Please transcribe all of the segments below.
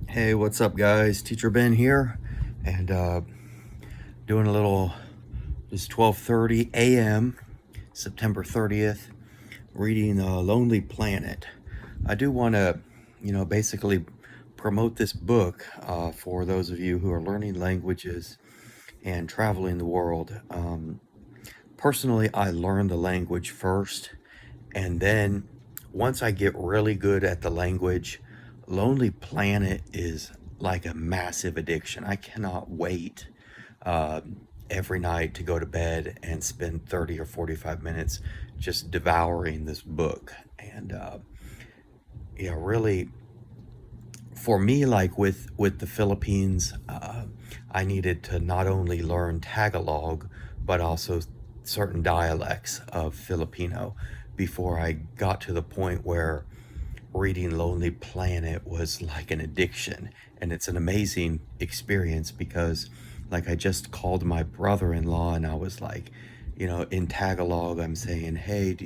Hey, what's up, guys? Teacher Ben here, and doing a little. It's 12:30 a.m. September 30th. Reading Lonely Planet. I do want to, basically promote this book for those of you who are learning languages and traveling the world. Personally, I learn the language first, and then once I get really good at the language, Lonely Planet is like a massive addiction. I cannot wait uh, every night to go to bed and spend 30 or 45 minutes just devouring this book. And yeah, really, for me, like with the Philippines, I needed to not only learn Tagalog but also certain dialects of Filipino before I got to the point where reading Lonely Planet was like an addiction. And it's an amazing experience because, like, I just called my brother in law and I was like, in Tagalog, I'm saying, hey,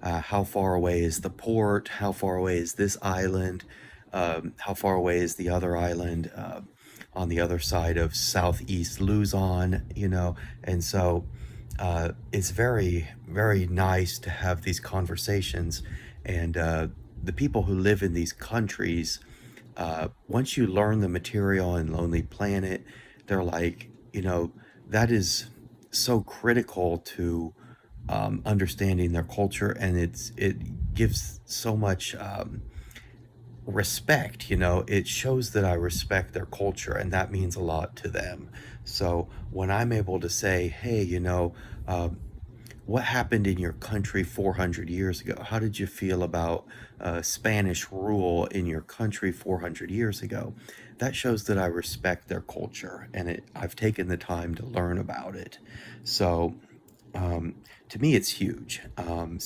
how far away is the port? How far away is this island? How far away is the other island on the other side of Southeast Luzon? And so it's very, very nice to have these conversations. And the people who live in these countries, once you learn the material in Lonely Planet, they're like, that is so critical to understanding their culture, and it gives so much respect. It shows that I respect their culture, and that means a lot to them. So when I'm able to say, hey, what happened in your country 400 years ago? How did you feel about Spanish rule in your country 400 years ago? That shows that I respect their culture, and I've taken the time to learn about it. So um, to me, it's huge. Um,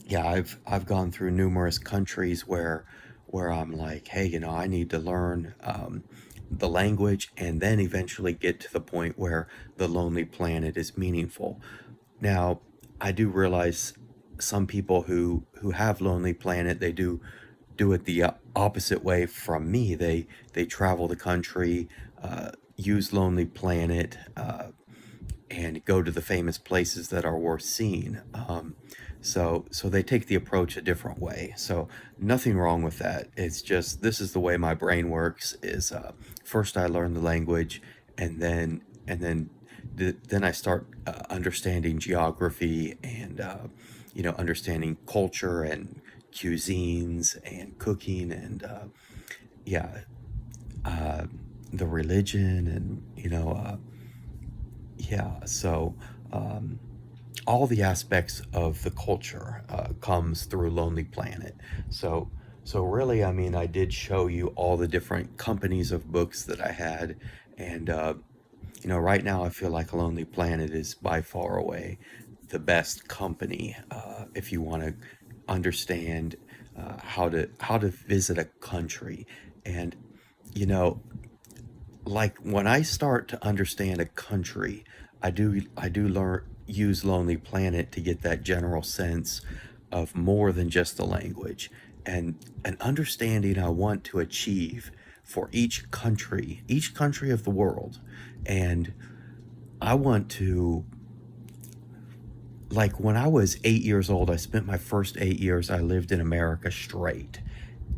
yeah, I've gone through numerous countries where I'm like, hey, I need to learn the language and then eventually get to the point where the Lonely Planet is meaningful. Now, I do realize some people who have Lonely Planet, they do it the opposite way from me. They travel the country, use Lonely Planet, and go to the famous places that are worth seeing. So they take the approach a different way. So nothing wrong with that. It's just this is the way my brain works. Is first I learn the language, and then I start understanding geography and understanding culture and cuisines and cooking and yeah, uh, the religion and yeah. So um, all the aspects of the culture comes through Lonely Planet. So so really, I mean, I did show you all the different companies of books that I had, and right now I feel like Lonely Planet is by far away the best company if you want to understand how to visit a country. And you know like when I start to understand a country, I do learn use Lonely Planet to get that general sense of more than just the language and an understanding I want to achieve for each country of the world. And I want to, like, when I was 8 years old, I spent my first 8 years, I lived in America straight.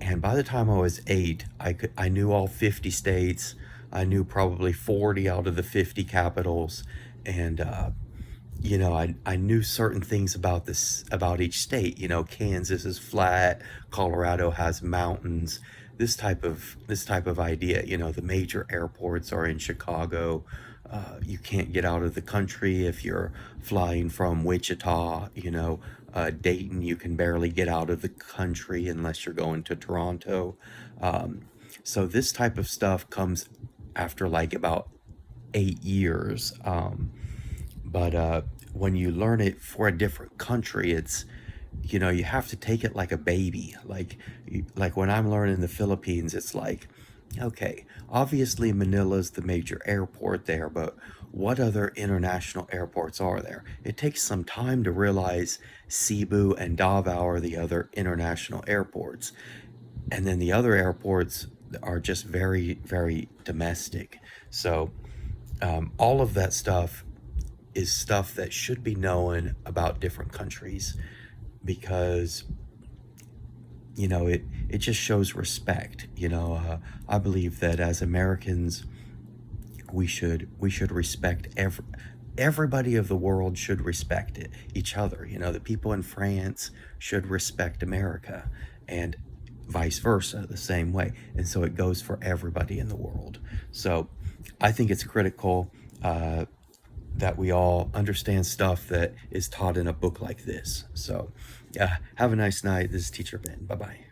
And by the time I was eight, I knew all 50 states. I knew probably 40 out of the 50 capitals. And I knew certain things about about each state. Kansas is flat, Colorado has mountains. This type of idea. The major airports are in Chicago. You can't get out of the country if you're flying from Wichita. Dayton, you can barely get out of the country unless you're going to Toronto. Um, so this type of stuff comes after like about 8 years. But when you learn it for a different country, you have to take it like a baby. Like when I'm learning the Philippines, it's like, okay, obviously Manila's the major airport there, but what other international airports are there? It takes some time to realize Cebu and Davao are the other international airports. And then the other airports are just very, very domestic. So all of that stuff is stuff that should be known about different countries, because it just shows respect. I believe that as Americans, we should respect everybody of the world should respect each other. The people in France should respect America, and vice versa, the same way. And so it goes for everybody in the world. So I think it's critical that we all understand stuff that is taught in a book like this. So have a nice night. This is Teacher Ben. Bye-bye.